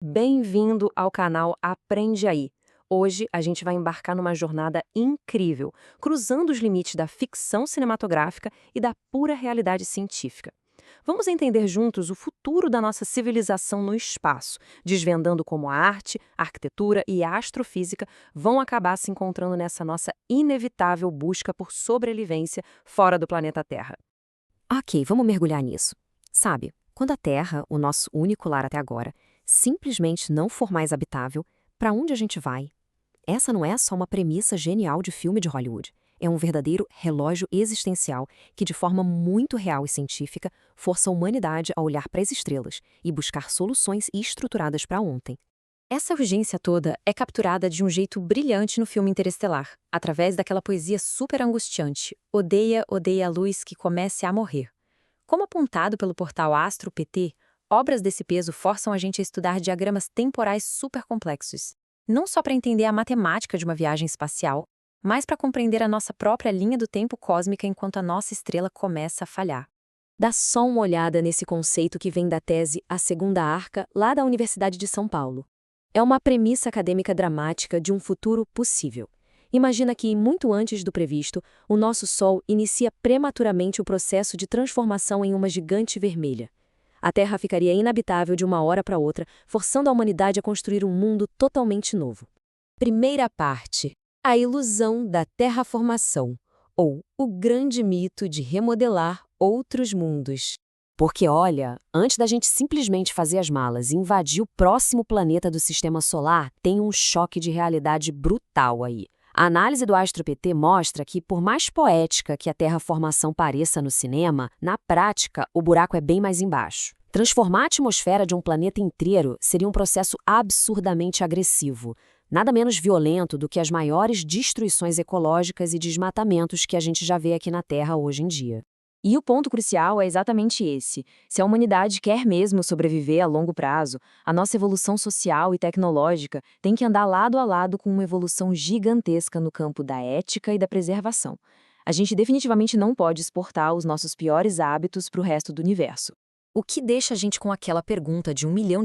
Bem-vindo ao canal Aprende Aí. Hoje a gente vai embarcar numa jornada incrível, cruzando os limites da ficção cinematográfica e da pura realidade científica. Vamos entender juntos o futuro da nossa civilização no espaço, desvendando como a arte, a arquitetura e a astrofísica vão acabar se encontrando nessa nossa inevitável busca por sobrevivência fora do planeta Terra. Ok, vamos mergulhar nisso. Sabe, quando a Terra, o nosso único lar até agora, simplesmente não for mais habitável, para onde a gente vai? Essa não é só uma premissa genial de filme de Hollywood. É um verdadeiro relógio existencial que, de forma muito real e científica, força a humanidade a olhar para as estrelas e buscar soluções estruturadas para ontem. Essa urgência toda é capturada de um jeito brilhante no filme Interestelar, através daquela poesia super angustiante: odeia, odeia a luz que comece a morrer. Como apontado pelo portal Astro PT, obras desse peso forçam a gente a estudar diagramas temporais supercomplexos, não só para entender a matemática de uma viagem espacial, mas para compreender a nossa própria linha do tempo cósmica enquanto a nossa estrela começa a falhar. Dá só uma olhada nesse conceito que vem da tese A Segunda Arca, lá da Universidade de São Paulo. É uma premissa acadêmica dramática de um futuro possível. Imagina que, muito antes do previsto, o nosso Sol inicia prematuramente o processo de transformação em uma gigante vermelha. A Terra ficaria inabitável de uma hora para outra, forçando a humanidade a construir um mundo totalmente novo. Primeira parte: a ilusão da terraformação, ou o grande mito de remodelar outros mundos. Porque, olha, antes da gente simplesmente fazer as malas e invadir o próximo planeta do Sistema Solar, tem um choque de realidade brutal aí. A análise do Astro PT mostra que, por mais poética que a terraformação pareça no cinema, na prática, o buraco é bem mais embaixo. Transformar a atmosfera de um planeta inteiro seria um processo absurdamente agressivo, nada menos violento do que as maiores destruições ecológicas e desmatamentos que a gente já vê aqui na Terra hoje em dia. E o ponto crucial é exatamente esse. Se a humanidade quer mesmo sobreviver a longo prazo, a nossa evolução social e tecnológica tem que andar lado a lado com uma evolução gigantesca no campo da ética e da preservação. A gente definitivamente não pode exportar os nossos piores hábitos para o resto do universo. O que deixa a gente com aquela pergunta de US$ 1 milhão?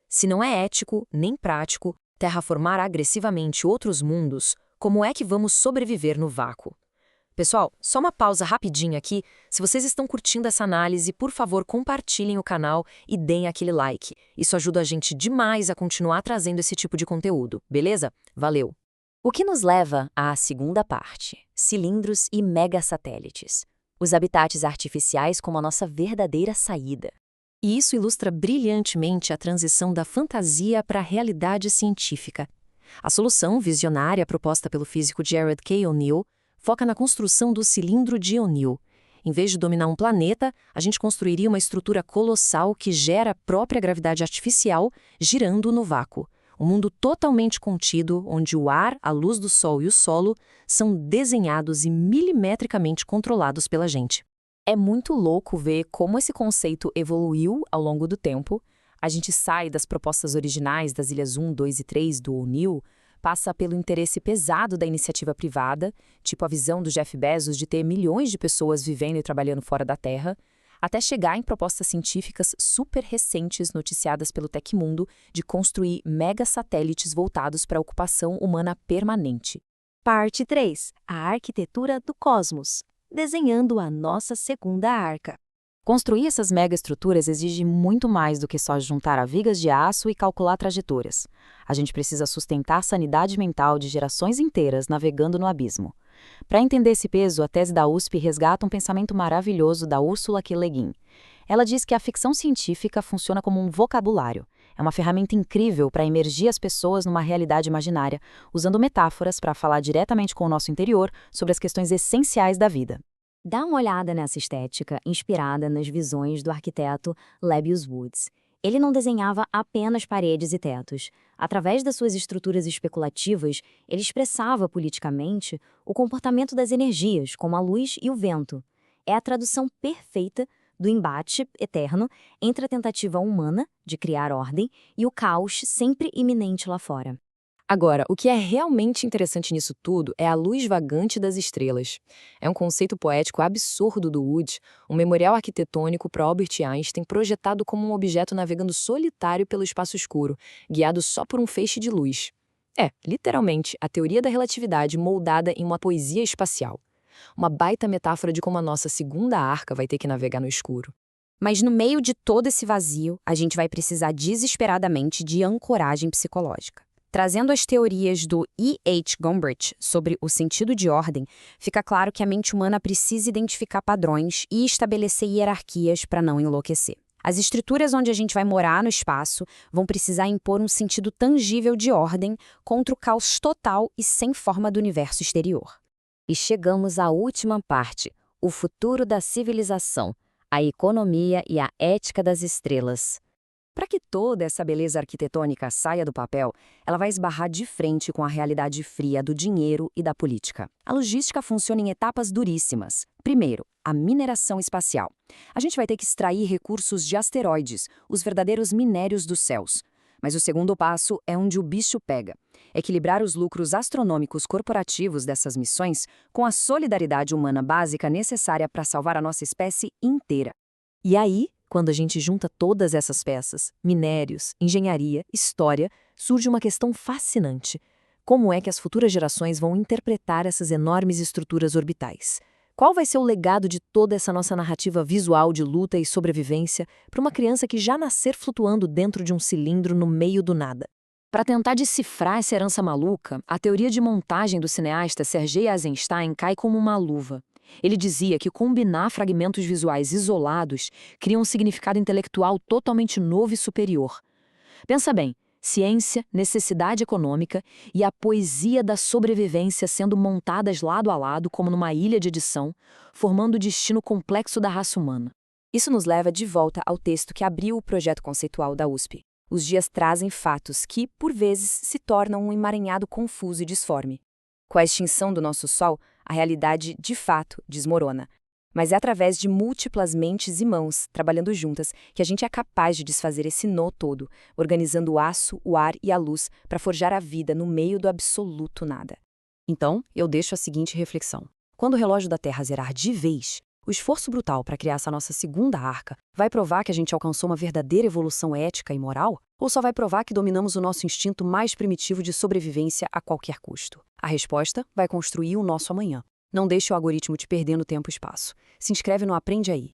Se não é ético, nem prático, terraformar agressivamente outros mundos, como é que vamos sobreviver no vácuo? Pessoal, só uma pausa rapidinho aqui. Se vocês estão curtindo essa análise, por favor, compartilhem o canal e deem aquele like. Isso ajuda a gente demais a continuar trazendo esse tipo de conteúdo, beleza? Valeu! O que nos leva à segunda parte: cilindros e megasatélites. Os habitats artificiais como a nossa verdadeira saída. E isso ilustra brilhantemente a transição da fantasia para a realidade científica. A solução visionária proposta pelo físico Jared K. O'Neill foca na construção do cilindro de O'Neill. Em vez de dominar um planeta, a gente construiria uma estrutura colossal que gera a própria gravidade artificial, girando no vácuo. Um mundo totalmente contido, onde o ar, a luz do sol e o solo são desenhados e milimetricamente controlados pela gente. É muito louco ver como esse conceito evoluiu ao longo do tempo. A gente sai das propostas originais das Ilhas 1, 2 e 3 do O'Neill, passa pelo interesse pesado da iniciativa privada, tipo a visão do Jeff Bezos de ter milhões de pessoas vivendo e trabalhando fora da Terra, até chegar em propostas científicas super recentes noticiadas pelo Tecmundo de construir megasatélites voltados para a ocupação humana permanente. Parte 3. A arquitetura do cosmos. Desenhando a nossa segunda arca. Construir essas megaestruturas exige muito mais do que só juntar a vigas de aço e calcular trajetórias. A gente precisa sustentar a sanidade mental de gerações inteiras navegando no abismo. Para entender esse peso, a tese da USP resgata um pensamento maravilhoso da Ursula K. Le Guin. Ela diz que a ficção científica funciona como um vocabulário. É uma ferramenta incrível para imergir as pessoas numa realidade imaginária, usando metáforas para falar diretamente com o nosso interior sobre as questões essenciais da vida. Dá uma olhada nessa estética inspirada nas visões do arquiteto Lebbeus Woods. Ele não desenhava apenas paredes e tetos. Através das suas estruturas especulativas, ele expressava politicamente o comportamento das energias, como a luz e o vento. É a tradução perfeita do embate eterno entre a tentativa humana de criar ordem e o caos sempre iminente lá fora. Agora, o que é realmente interessante nisso tudo é a luz vagante das estrelas. É um conceito poético absurdo do Wood, um memorial arquitetônico para Albert Einstein projetado como um objeto navegando solitário pelo espaço escuro, guiado só por um feixe de luz. É, literalmente, a teoria da relatividade moldada em uma poesia espacial. Uma baita metáfora de como a nossa segunda arca vai ter que navegar no escuro. Mas no meio de todo esse vazio, a gente vai precisar desesperadamente de ancoragem psicológica. Trazendo as teorias do E. H. Gombrich sobre o sentido de ordem, fica claro que a mente humana precisa identificar padrões e estabelecer hierarquias para não enlouquecer. As estruturas onde a gente vai morar no espaço vão precisar impor um sentido tangível de ordem contra o caos total e sem forma do universo exterior. E chegamos à última parte, o futuro da civilização, a economia e a ética das estrelas. Para que toda essa beleza arquitetônica saia do papel, ela vai esbarrar de frente com a realidade fria do dinheiro e da política. A logística funciona em etapas duríssimas. Primeiro, a mineração espacial. A gente vai ter que extrair recursos de asteroides, os verdadeiros minérios dos céus. Mas o segundo passo é onde o bicho pega. Equilibrar os lucros astronômicos corporativos dessas missões com a solidariedade humana básica necessária para salvar a nossa espécie inteira. E aí, quando a gente junta todas essas peças, minérios, engenharia, história, surge uma questão fascinante. Como é que as futuras gerações vão interpretar essas enormes estruturas orbitais? Qual vai ser o legado de toda essa nossa narrativa visual de luta e sobrevivência para uma criança que já nascer flutuando dentro de um cilindro no meio do nada? Para tentar decifrar essa herança maluca, a teoria de montagem do cineasta Sergei Eisenstein cai como uma luva. Ele dizia que combinar fragmentos visuais isolados cria um significado intelectual totalmente novo e superior. Pensa bem, ciência, necessidade econômica e a poesia da sobrevivência sendo montadas lado a lado como numa ilha de edição, formando o destino complexo da raça humana. Isso nos leva de volta ao texto que abriu o projeto conceitual da USP. Os dias trazem fatos que, por vezes, se tornam um emaranhado confuso e disforme. Com a extinção do nosso Sol, a realidade, de fato, desmorona. Mas é através de múltiplas mentes e mãos, trabalhando juntas, que a gente é capaz de desfazer esse nó todo, organizando o aço, o ar e a luz para forjar a vida no meio do absoluto nada. Então, eu deixo a seguinte reflexão. Quando o relógio da Terra zerar de vez, o esforço brutal para criar essa nossa segunda arca vai provar que a gente alcançou uma verdadeira evolução ética e moral? Ou só vai provar que dominamos o nosso instinto mais primitivo de sobrevivência a qualquer custo? A resposta vai construir o nosso amanhã. Não deixe o algoritmo te perder no tempo e espaço. Se inscreve no Aprende Aí.